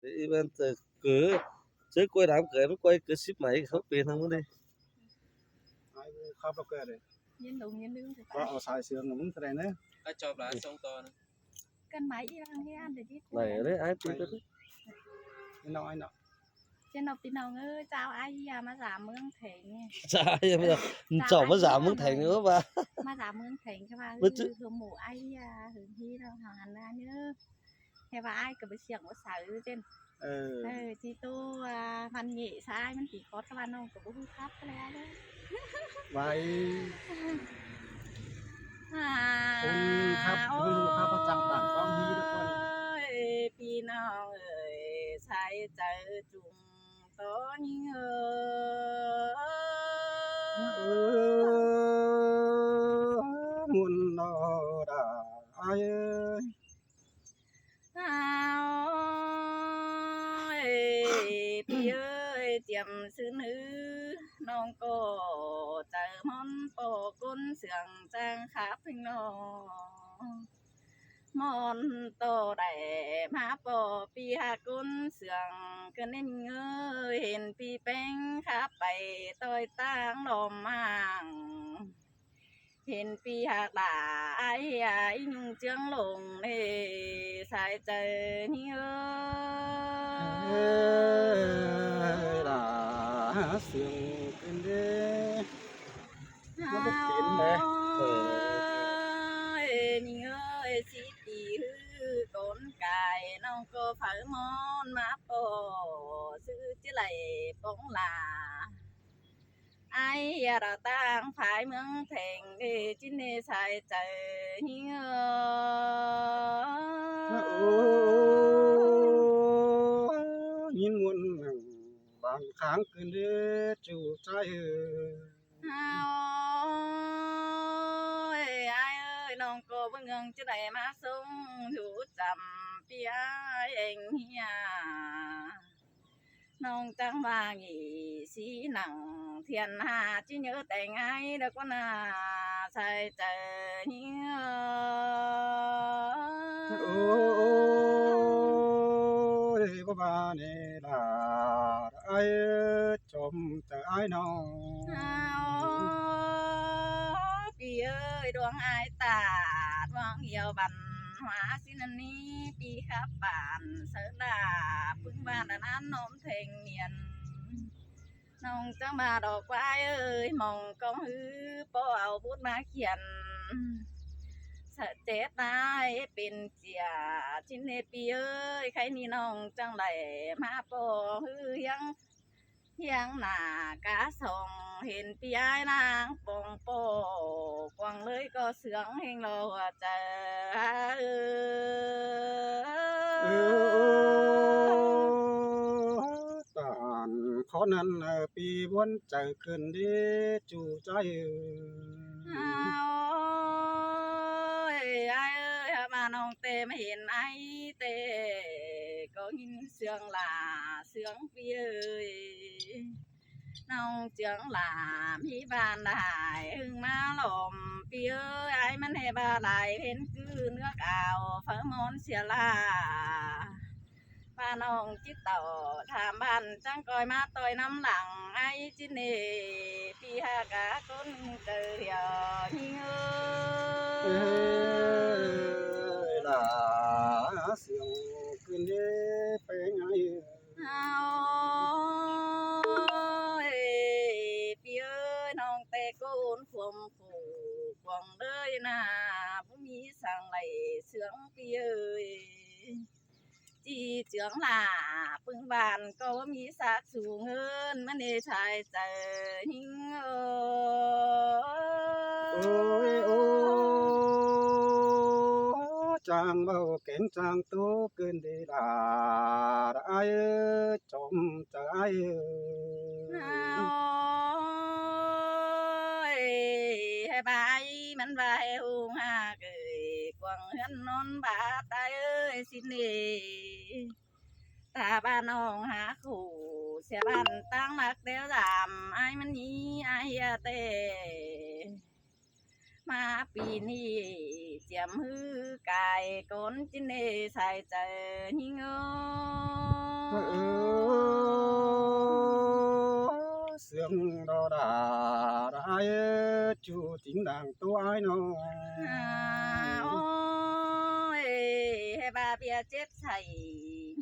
Thì bên cứ chơi quay đám cưới nó quay cứ ship máy không tiền không đi ai khắp đâu kệ đấy nhiên đúng nhiên đứng thì có ở sai sườn là muốn cái này nữa ai cho lá xong to nữa cân máy ăn cái ăn để đi này đấy ai tiền đấy anh nào trên đọc tin nào ơi chào ai à mà giảm mương thỉnh chả bây giờ chồng mới giảm mức thành nữa ba mà giảm mương thỉnh các bạn hướng mù ai à hướng thi đâu hàng ra nhớ thế và ai cứ bị xiềng có sải trên chị tô văn nhị sai mình chỉ có các bạn không có bút khác cái này đấy vậy àคุณครับประจังต่างความมีทุกคน พี่น้องเอ๋ยใช้ใจจุงต้นเอ๋มุนนอดาไอ้พี่เอ๋ยเจียมซื้อนื้อน้องก็ใจมันโปก้นเสียงแจ้งขาพิงน้องมอนโตได้มาปอปีหากุนเสียงก็เน้นเงยเห็นปีแป้งขาไปต่อยตั้งลมมังเห็นปีหากด่าไอ้ยุ่งเจียงลงเน่สายใจนี่เออ là sườn bên đây nó bất tiến đấyนี่เอ้ยสิตีฮือก้นไก่น้องก็เผาหมอนมาโปซื้อจิไหลปงลาไอ้เราตั้งฝ่ายเมืองแทงจินเนใส่ใจนี่เอ้ย nhìn muôn bằng kháng cơn đế chủ trai ơi ai ơiน้องก็เบิ่งจะได้มาส่งอยู่จำปีไอ้เองเฮียน้องจังว่างีสีหนังเทียนหาจิnhớแต่งไงแล้วก็น่าใส่ใจเฮีย ôi có bà này là ai chồng từ ai nào ปีเอ้ยดวงอายตาดวงเหี่ยวบันหัวสินันนี้ปีขับป่านเสือดาพึ่งบ้านนั้นน้อมเทงเนียนน้องจังมาดอกไม้เอ้ยมองกองฮือปอเอาพูดมาเขียนสะเจ็ดนายเป็นเจียชิ้นเนปีเอ้ยใครนี่น้องจังไหลมาปอฮือยังหน้ากะส่องเห็นปีไอ้นางปองโปกวางเลยก็เสืองเฮงเราเจอ tàn khó năn pi buôn chạy cơn đi chủ trai ไอ้เอ้ยมาน้องเตไม่เห็นไอ้เตก็ยินเสียงหลาเสียงปีเอ้ยน้องเจียงหลามีบ้านได้หึงมาหลอมปีเอ้ยไอ้มันให้บ้านได้เห็นคือเนื้อเก่าเฟ้อมอนเสียลาป้าน้องจิตต่อถามบ้านจังกอยมาต่อยน้ำหลังไอ้จิเน่ปีหากะคนเจอเดียวนี่เอ้ย là sườn cơn đi phải ngay พี่เอ้ยน้องแต่โกนความผูกกวางเลยนะผู้มีสั่งไหลเสืองพี่เอ้ยจีเจืองหล่าปึงบานก็มีสักสูงเงินมันได้ชายเจอหิงôi ô chàng bao kén chàng tú cơn đi là ai chồng chờ ai ให้บายมันบายหูหาเกยกวางเฮือนนอนบาตายเอ้ยสินเดตาบ้านน้องหาขู่เสียบ้านตั้งหลักเดียวดำไอ้มันนี้ไอ้เตมาปีนี้เจียมฮือกายก้นจินเนใส่ใจหิงเอ้ sương đo đà ai chú chính đàng tôi ai nó ôi bà bia chết thầy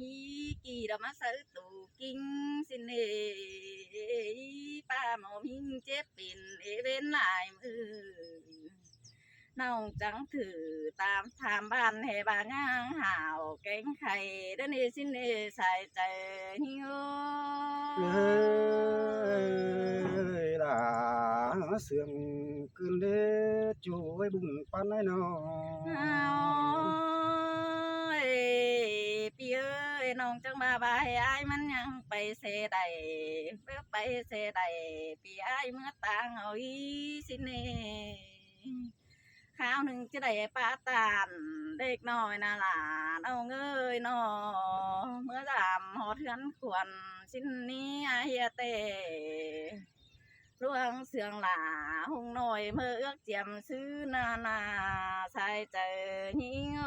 hi kỳ đó mà sợ tù kinh xin nề ba màu hình chết pin bên lại mưa nông trắng thử tam tham ban hệ bà ngang hào cánh khay đến đi xin đi xài trời hiu ơi là sương cơn đê chú với bụng pan ai nó ơi pi ơi nông trắng bà hay aiมันยังไปเสใดเพื่อไปเสใดปีไอ้เมื่อตางเอาอีสิเนข้าวหนึ่งจะได้ปลาตานเด็กน้อยน่าหลานเอาเงยนอเมื่อดำหอเทือนขวนชิ้นนี้อาเฮียเตร่วงเสืองหลาหงหน่อยเมื่อเอื้อกเจียมซื้อนาใส่เจอหิง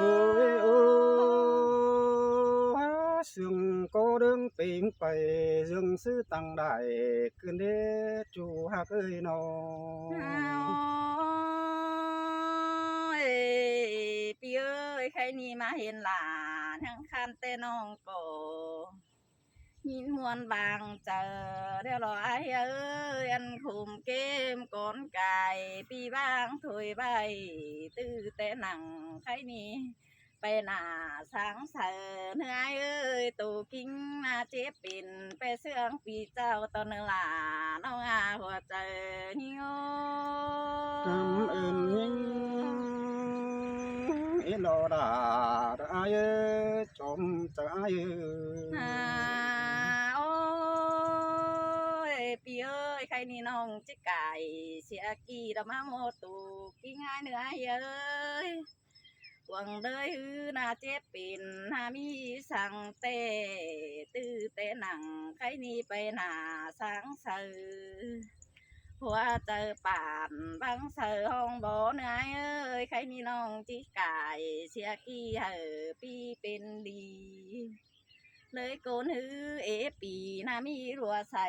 ơi ơi sương cô đứng bình bày dương sư tăng đại cơn đê chú hát ơi nó พี่เอ้ยใครนี่มาเห็นหลานทั้งคันแต่น้องโกหินมวนบางเจอเดี๋ยวรอไอ้เอ้ยอันคุมเกมก้นไก่ปีบางถอยใบตื้อแต่หนังใครนี่ไปหน้าสังเสริญเอ้ยเอ้ยตูกิ้งมาเจ็บปิ่นไปเสื่องปีเจ้าตอนเนื้อหลาน้องอาหัวเจอหิโอ cảm ơn những ý lo đã ai chom ai โอ้ยพี่เอ้ยใครนี่น้องจิไก่เสียกี่ดอกมาโมตูกี่ง่ายเหนื่อยเอ้ยหวังเลยน่าเจ็บปิ่นน่ามีสั่งเตตื้อเตหนังใครนี่ไปหน้าสังเสริหัวเจอป่านบางเสือห้องบ่เหนื่อยเอ้ยใครนี่น้องจิไก่เสียกี่เหอปีเป็นดีเลยโกนหือเอปีน่ามีรัวใส่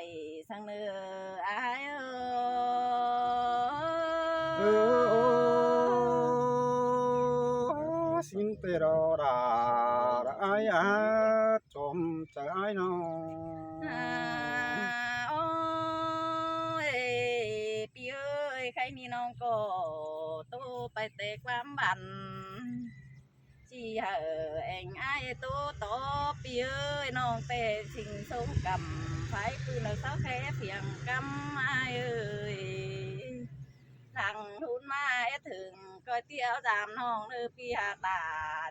สังเนื้ออายxin tê đò đà ai chom ai nó โอ้ยปีเอ้ยใครนี่น้องก็ตู้ไปเตะความบันจีเหอเอ็งไอ้ตู้โตปีเอ้ยน้องเตะสิงสงกำไฟปืนเอาเสาแค่เพียงกำไอ้เอ้ยทางทุนมาเอถึงก๋วยเตี๋ยวจามน้องเนื้อปีหาตา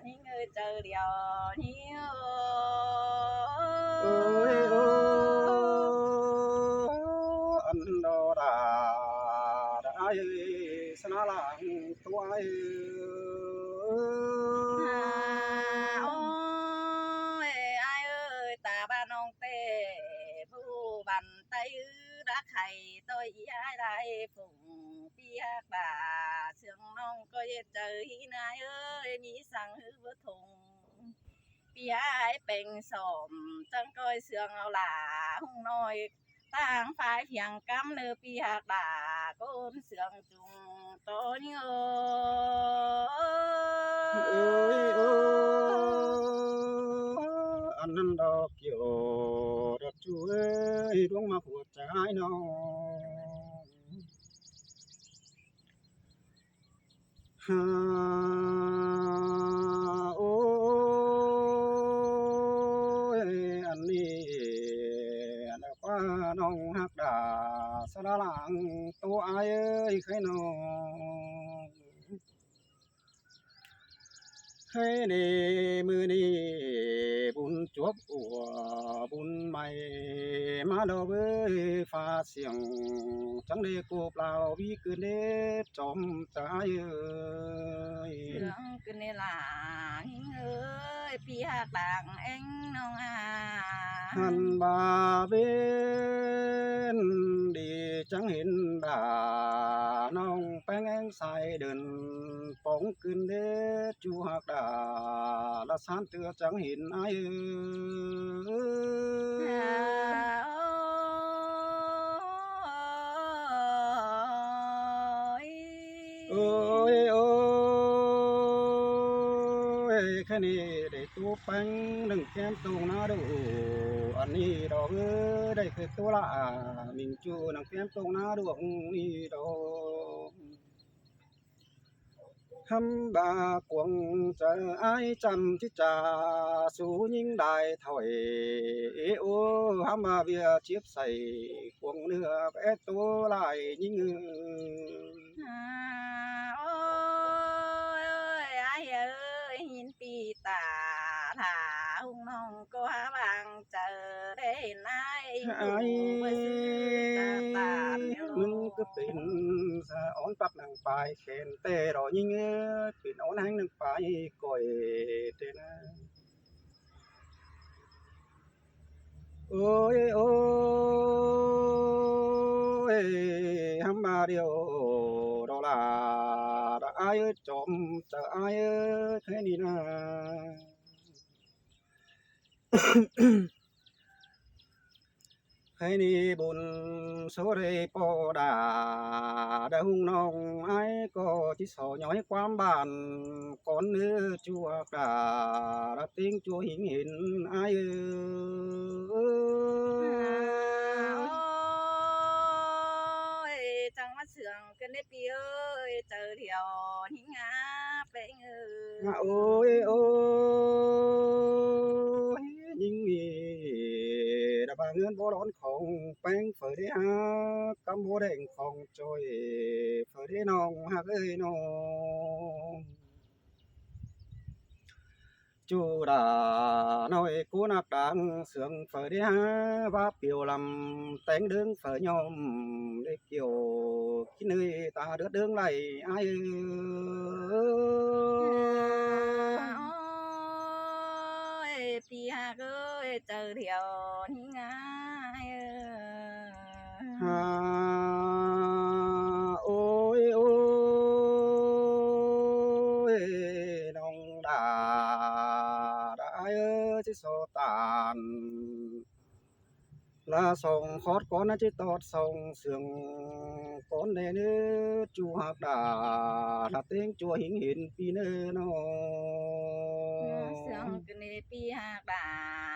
นี่เงยเจอเดียวนี่ơi ăn đò đà ai sana lang tôi โอ้ยไอ้เอ้ยตาบ้านน้องเต้ผู้บันไตรักไข่ตัวอีไอ้ได้ฝุ่งปีหักบ่าเสียงน้องก็เย็ดเจอฮีนายเอ้ยมีสั่งฮือบ่ทงปีไอ้เป็นสมจังก้อยเสียงเอาหลาหุ่งน้อยต่างฝ่ายเพียงกำเนื้อปีหักบ่าก้นเสียงจุงโตนี่เอ้ ơi ăn đò kiểu đẹp chú ơi đúng mà của trái nó ha ôi anh đi đã qua nông hạt đà sa đà lạng tô ai ơi khai nóให้ในมือนี้บุญจบอัวบุญใหม่มาดอกเอ้ยฟ้าเสียงจังได้กูเปล่าวิกเด้จอมตายเอ้ย Sương cứ nê là hiến ơi pi hạt đàn anh nông à หันบาเวนดีจังเห็นด่าน้องแป้งแองใส่เดินป้องขึ้นเด้จูหักด่าละสานเตือจังเห็นไอ้เอ้ย ค่นี้ได้ตัวแป้งหนึ่งแก้มตรงหน้าดูอันนี้ดอกได้คือตัวละมิงจูหนึ่งแก้มตรงหน้าดวงนี้ดอก hăm ba quăng chờ ai chăm thiết trà số những đại thổi ô hăm ba bia chiếc sầy quăng nửa bé tô lại những ôi ơi ai ơi nhìn pi tà thả hung nông có há bằng chờ để nay ai với sư ta tàn nâng cứ pin sa ón bắt nàng bài khen tê rồi những pin ón hang nàng bài còi trên ôi ôi hăm ba điều đó là đã ai ơi trộm chờ ai ơi thế này nè thế này buồn số đây po đà đã hung nong ai có chỉ sò nhói quám bàn con nữa chua cả đã tiếng chua hình hình ai ôi chẳng mắt sương cái nếp pi ơi chờ thiểu những ngã bé ngư ôi ôi những người đã bằng ngân bó đón không bánh phở đấy ha cắm bó đèn không trôi phở đấy nong ha ơi nong chú đã nói cô nạc đang sướng phở đi ha và biểu làm tén đứng phở nhom để kiểu cái nơi ta đứa đứng này ai ơi pi ha ơi chờ thiểu những ngã ha ôi ôi nông đã ai ơi chứ so tàn là sông khót con nó chứ tọt sông sương con này nữa chu hạc đà là tiếng chùa hình hình pi nơ nó sương cái này pi ha bà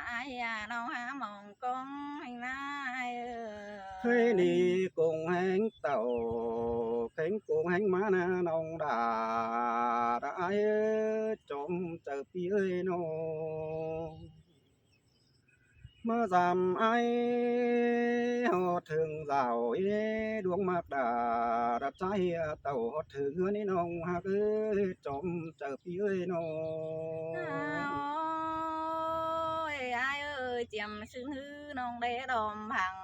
ai à nó há mong con hành lai thế đi cùng hành tàu cánh cùng hành má na nông đã ai trộm chờ pi ơi nó mà giảm ai họ thường rào đuông mạc đã trái tàu họ thường hứa ní nông ha cứ trộm chờ pi ơi nó ôi ai ơi chiếm sương hư nông để đom hàng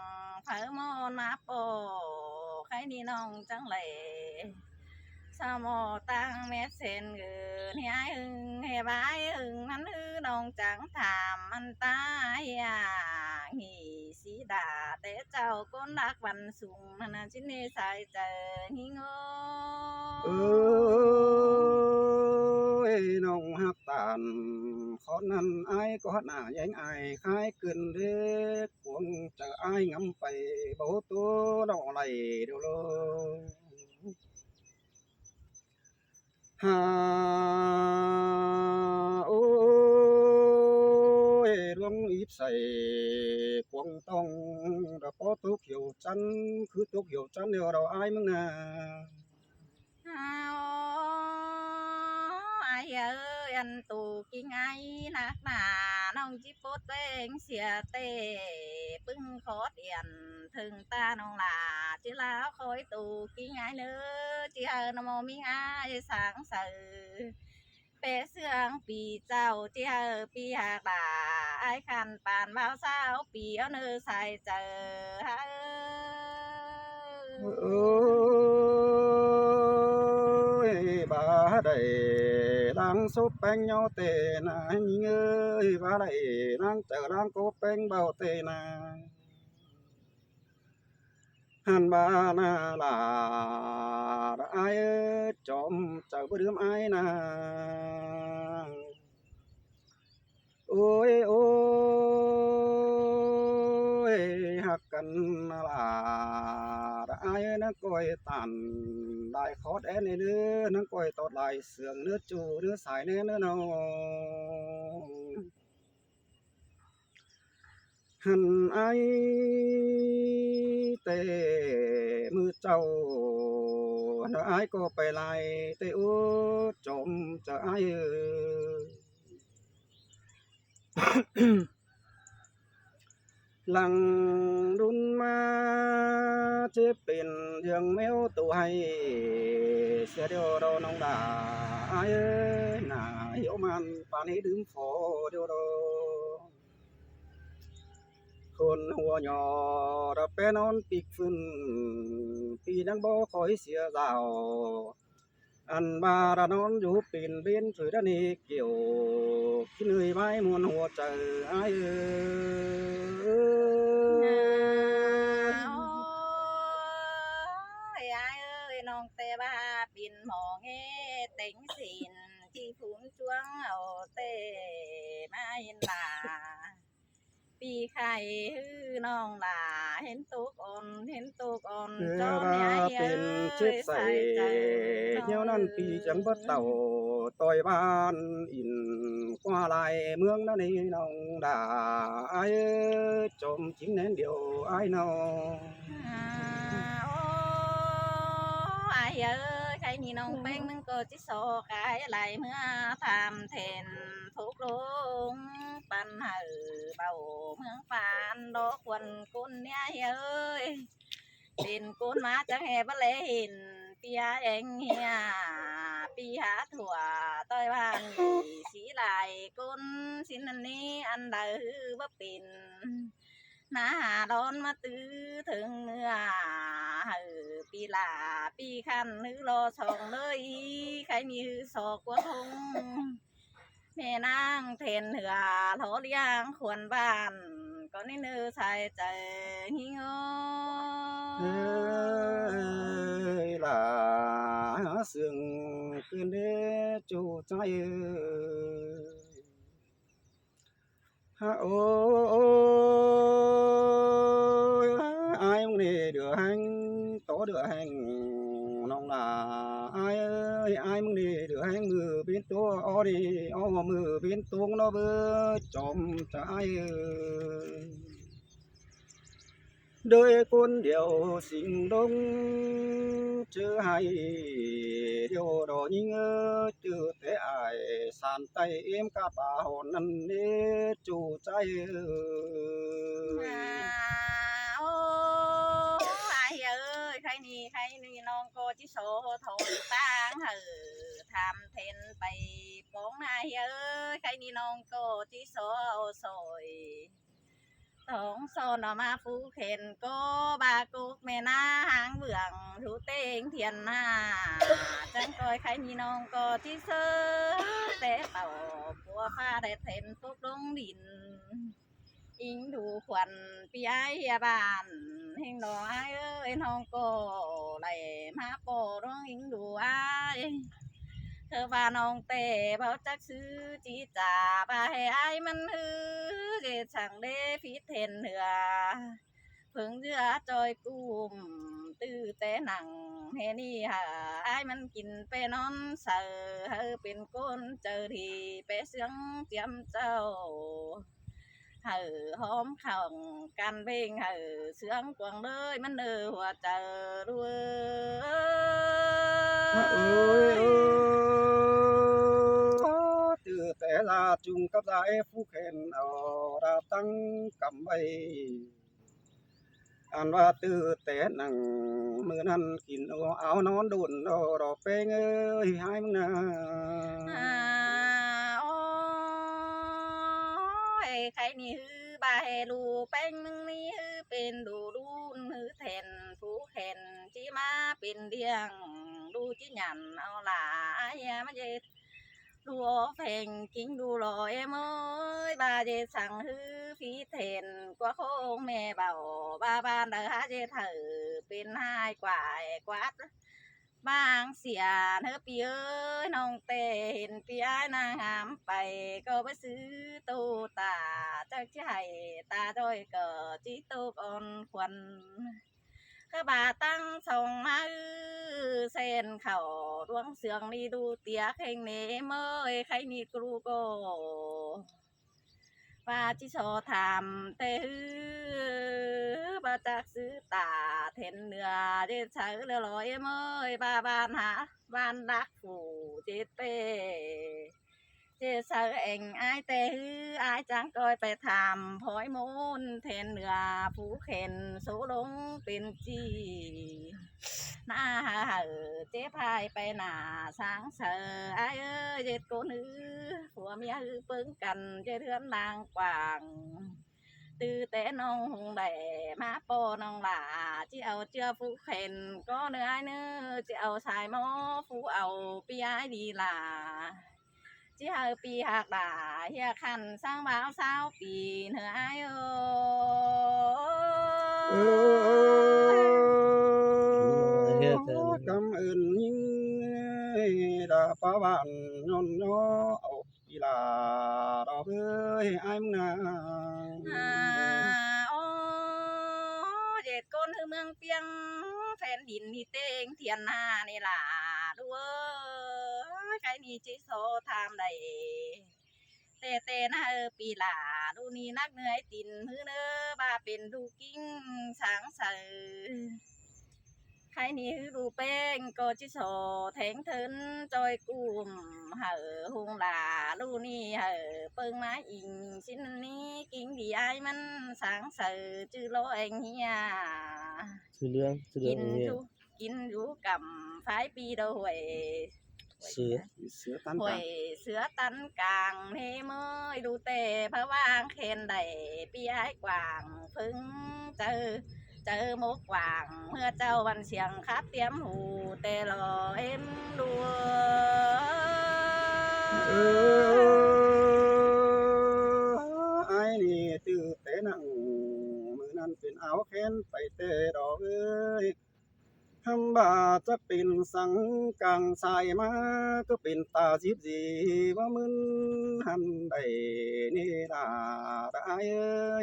phở môn áp bồ khai đi nông chẳng lệ sao mô tăng mét sen gừ thì ai hưng hè bái hưng hắn hư nông chẳng thảm anh ta à nghỉ sĩ đà tế chào con đắc văn sùng hắn chín nê sai chờ nghi ngô ơi nông hạc tàn khó năn ai có nà nhanh ai khai cơn đế cuồng chờ ai ngắm phải bố tố đỏ này đều lô ha ôi luông ít say quăng tông đã có tốt hiểu chắn cứ tốt hiểu chắn đều đâu ai mừng nè ai ơi anh tù kinh ai nát nà nông chỉ bốt tên xìa tê bưng khó điện thường ta nông là chỉ là khói tù kinh ai nữa chỉ hờ nó mô miếng ai sáng sờ bé sương pì cháu chỉ hờ pì hạc bà ai khăn bàn bao sao pì áo nơ xài chờ ha ơi bà đầy đang sốt bánh nhau tê nà anh ơi bà đầy đang chờ đang cố bánh bao tê nà hàn bà na là đã ai trộm chờ bữa đứa ai nà ôi ôi hạc cần là đã ai nó coi tàn đại khó đen này nữa nó coi tọt lại sườn nữa chủ nữa xài nữa nào hẳn ai tê mưa trâu nó ai có phải lại tê ô trộm cho ai lăng đun ma chếเป็นdương méo tụ hay sẽ điều đâu nông đà ai ơi nà hiểu man pan ấy đứng phố điều đâuคนหัวหยอระเปนอนปีกฟื้นปีนังบ่คอยเสียดาวอันบาระนอนอยู่ปีนเบียนถือด้านนี้เกี่ยวขี้เหนื่อยไม้มวนหัวใจอ้ายเอ้ย ôi ai ơi non tê ba pin mò nghe tính xin chi phun chuông ồ tê mai là ปีไข่ฮือน้องหลาเห็นตุกอ่อนเห็นตุกอ่อนจอมใหญ่ เป็ เอ้ นเช็ด ย ใส่ ใส่ใจ เที่ยวนั้นปีจังบ่เต่าต่อยบ้านอินกว่าลายเมืองนั่นนี่น้องด่าอ้ายเอ้ยจมจิ้งแน่นเดียวอ้ายน้อง โอ้ai ơiใครนี่น้องแป้งมึงก็จิโซกายไหลเมื่อทำเทนทุกลุงปันหือเบาเมืองปานดอกควันกุนเนี่ยเอ้ยเป็นกุนมาจังแห่บะเลหินปียเองเฮียปีหาถั่วต้อยบ้านสีลายกุนสินอันนี้อันใดบ่เป็น น้าร้อนมาตื้อถึงเนื้อปีลาปีคันนึกรอสองเลยใครมีศอกกว่าทงแม่นางเทนเหือโถเลี้ยงควรบ้านก็นี่เนื้อใส่ใจหิง เอ้ยล่ะเสื่องคืนเด้จูใจเอ้ยฮะโอ้ยai muốn đi được hành tổ được hành nông là ai ơi ai muốn đi được hành mưa biến tố o đi o mưa biến tuông nó bơ chom cho ai ơi đôi con điều xinh đông chưa hay điều đó nhưng chưa thể ai sàn tay em cả bà hồn năn đi chủ tráiโอ้ai ơiใครนี่น้องก็จิโซโทนตั้งทำเทนไปป้องนายเอ้ยใครนี่น้องก็จิโซสอยท้องโซนออกมาฟูเข็นก็บากุกแม่นาหางเบื้องถูเต้งเทียนหน้าจังก้อยใครนี่น้องก็จิเซอแต่เป่าปัวฟ้าได้เทนตุกลงดิน อิงดูขวัญปีไอ้บ้านเฮงดอกไอ้เอ้ยน้องก็ไหลมาโปร้องอิงดูไอ้เธอว่าน้องเตะเบาจักซื้อจีจ่าไปให้ไอ้มันฮือเดช่างเดพิเทนเหือเพิ่งเจือจอยกุ้มตื้อแต่หนังเฮนี่หาไอ้มันกินไปนอนเสือเป็นก้นเจอทีไปเสียงเจียมเจ้า hóm khổng can bên sướng quăng đờiมันเดือหัวใจด้วย ơi từ té là chung cấp giải phú khen ở đã tăng cầm bay anhว่าตื้อแต่หนังมือนั้นกินเอานอนดุนดอกเป้งเอ้ยให้มึงนะ โอ้ยใครนี่ฮือบาเฮลูเป็นมึงนี่ฮือเป็นดูดูนฮือเทนผู้เข็นจีมาเป็นเดียงดูจีหยันเอาหลาเฮียมาเย็ดดูเพลงกิ้งดูลอยเมื่อยบาเจสั่งฮือฟีเทนกว่าโค้งแม่เบาบาบานเดอฮาเจเถอเป็นหายกว่ากวาด บางเสียเธอปีเอ้ยน้องเตเห็นปีอ้ายนางงามไปก็ไปซื้อตู้ตาจักใจตาด้อยก็จีตู้ก่อนควัน ก็บาตั้งส่งมาเส้นเข่าดวงเสืองนี่ดูเตียเข่งเนเมยใครนี่กรูโกป้าจิโซทำเตฮือบาจากซื้อตาเทนเนื้อเจ็ดใช้เรือลอยเมยบาบานหาบ้านรักผูเจ็ดเปเจ็ดใช้เองไอเตฮือไอจังก้อยไปทำพอยมูนเทนเนื้อผู้เข็นสูลงเป็นจีหน้าเจ๊พายไปหน้าสางเสอไอเอ้ยเจ็ดโกนือผัวเมียเปิ้งกันเจ็ดเรือนนางกวางtừ té nong hùng đẻ má po nong là chỉ ao chưa phú khen có nữa ai nữa chỉ ao xài mó phú ao pi ai đi là chỉ hơi pi hạt đà hia khăn sang báo sao pi nữa ai Nghe cảm ơn những đã phá bạn nhon nhó đi là đó với em nè ô dệt con hư mương piêng phèn đìn ni tên thiền hà này là đua cái ni chỉ số tham đầy tê tê naปีหลาดูนี่นักเหนื่อยตินมือเนื้อบาเป็นดูกิ้งสางเสือใครนี่ดูเป้งก็จิโซแทงเทินจอยกุมเหอหงหลาดูนี่เหอเปิงไม้อิงชิ้นนี้กิ้งดีไอมันสางเสือจื้อโลเองเฮีย sư lương กิน nghe อยู่กินอยู่กับฝายปีโดหวย sứa sữa tan หวยเสือตันกลางเฮเมยดูเตะพระวางเคนได้ปีไอ้กวางพึ่งเจอมกกวางเมื่อเจ้าวันเสียงครับเตรียมหูเตะรอเอ็มดัว ai nì từ tế nặngมือนั้นเป็นเอาแค้นไปเตะดอกเอ้ยทำบาจะเป็นสังกังสายมาก็เป็นตาจิบจีว่ามึนหันได้นี่ล่ะได้เอ้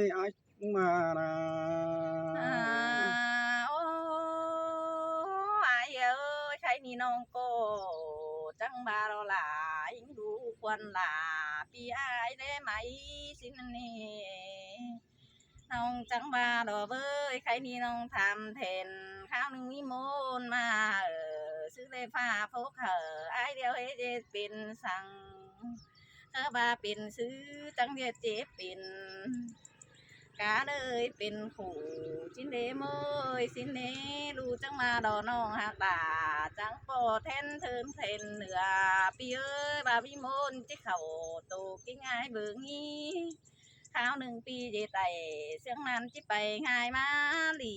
ยไอ้มานา โอ้ไอ้เอ้ยใครนี่น้องโกจังบาเราหลายิงดูควันหลาปีไอ้ได้ไหมสินนี่น้องจังบาดอเบ้ยใครนี่น้องทำเทนข้าวหนึ่งนิมนต์มาซื้อเลยฟ้าพกไอ้เดียวเฮ็ดเป็นสั่งบาเป็นซื้อจังเดียเจ็บเป็นกาเลยเป็นขู่จินเดเมยสินเนรูจังมาดอน้องหักตาจังปอเทนเทิมเทนเหนือปีเอ้ยบาวิมนจิเข่าตูกิ้งไงเบื่องี้ข้าวหนึ่งปีเจไตเสียงมันจิไปง่ายมาหลี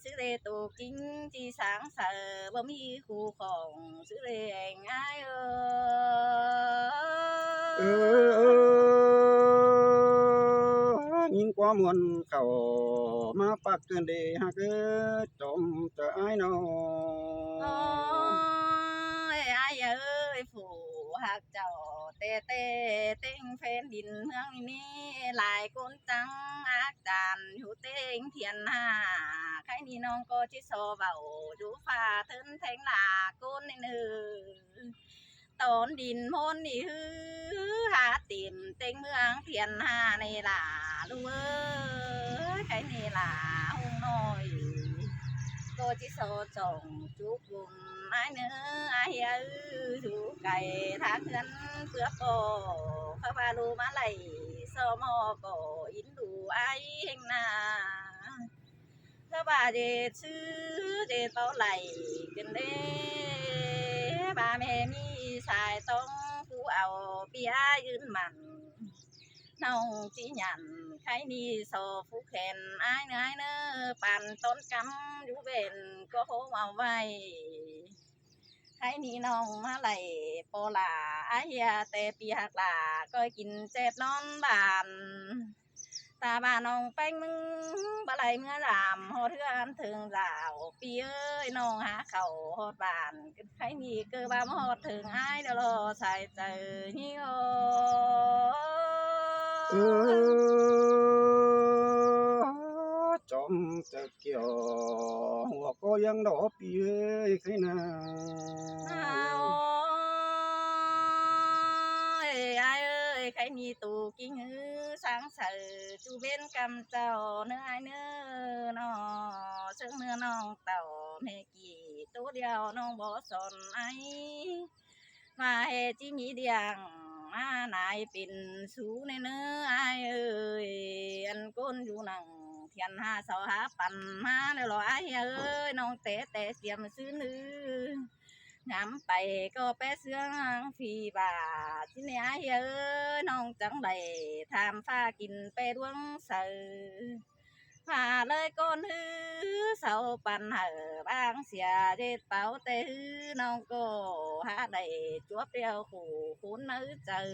ซื้อเลตูกิ้งจีสางเสือบ่มีคู่ของซื้อเลงง่ายnhìn qua muôn khẩu mà bạc tiền để hạ cứ trộm chờ ai nào โอ้ยไอ้เอ้ยผู้หักเจ้าเต้เต้เต้งเพนดินเมืองนี้หลายคนจังอาจารย์อยู่เต้งเทียนหาใครนี่น้องก็จิโซเบาดูฟ้าเทินแทงหลาก้นในนือตอนดินมนนี่ฮือหาติ่มเต็งเมืองเทียนหาในหลาลูกเอ้ยใครนี่หลาหงน้อย cô chỉ số chồng chú cùng ai nữa ai chú cày thác ngân phước cô khá ba lu má lầy so mò cổ in đủ ai hình na khá ba dê sư dê bao lầy gần đê ba mẹ mi xài tông phú ảo bia yên mặn nông chỉ nhận khai ni sò phú khen ai nữa bàn tôn cắm chú bền có hố màu vay khai ni nông má lầy po là ai tê pi hạt là coi kín chép non bàn ta bà nông bánh bà lầy mưa làm hột ăn thường rào pi ơi nông há khẩu hột bàn khai ni cơ ba hột thường ai đều lo xài trời nhiều trộm chờ kiểu hoa ยังดอกปีเอ้ยใครนา ai ơi cái ni tù kinh hư sáng sợ chú bên cầm trầu nữa ai nữa nó sương nữa non tàu mẹ kỳ tố đeo non bỏ sòn ai mà hè chỉ nghĩ điang mà nãy pin sú này nữa ai ơi anh con du nằng thiền ha sao ha pan ha này lo ai ơi non té té xiêm xứ nữ ngắm bay có bé sương phi bà xin ai ơi non trắng đầy tham pha kín bé đuông sờ pha lời con hư sau pan hở bang xìa dệt bao tê hư non cô ha đầy chuốt đeo khủ khốn nữ chờ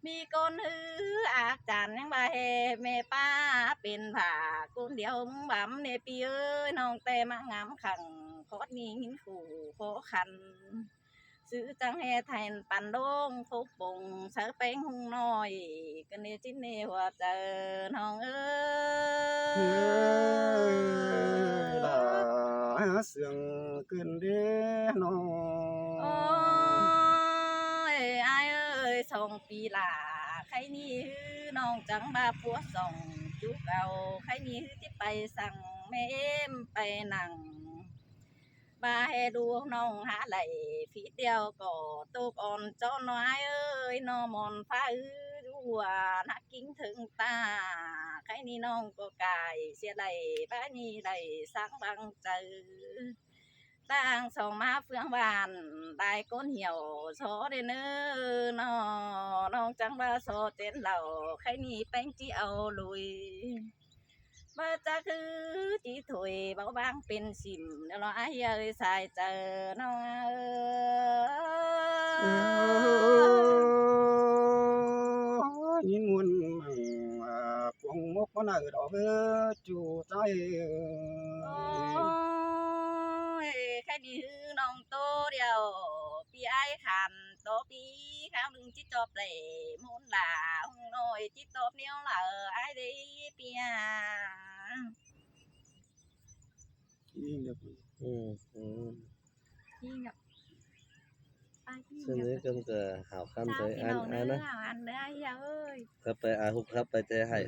mi con hư ác chàn những bà hè mẹ pa bên phà con điệu bám nè pi ơi non tê mang ngắm khẳng khó nhìn khủ khó khăn sự trắng hè thành bàn đông phúc bùng sở bánh hung nồi cái này chính này hòa chờ non ơi là sương cơn đế nó ôi ai ơi sông pi là khay ni hư non trắng ba phua sông chú cầu khay ni hư tiếp bay sang mẹ em bay nặng ba hè đua nông há lạy phí đeo cổ tô còn cho nó ai ơi nó mòn phá ư đua nó kính thương ta cái ni nông có cài xe lầy ba ni lầy sáng bằng trời đang sầu má phương bàn đại côn hiểu số đến nữa nó chẳng ba số tiền lầu cái ni bánh chi âu lùi mà cha cứ chỉ thổi bảo bangเป็นสิมnó ai ơi xài chờ nó nhìn muôn cuồng mốc con ở đó với chủ trai ôi cái đi hư nông tô điều pi ai khàn tô pi khao đừng chỉ chộp để muốn là hung nồi chỉ chộp nếu là ai đi pi ừ. chi nhập ai chi Xin nhập nhớ trong cờ hảo khăn sao tới cái nào ăn nữa á hảo ăn nữa ai ơiครับไปอาหุบครับไปเจอให้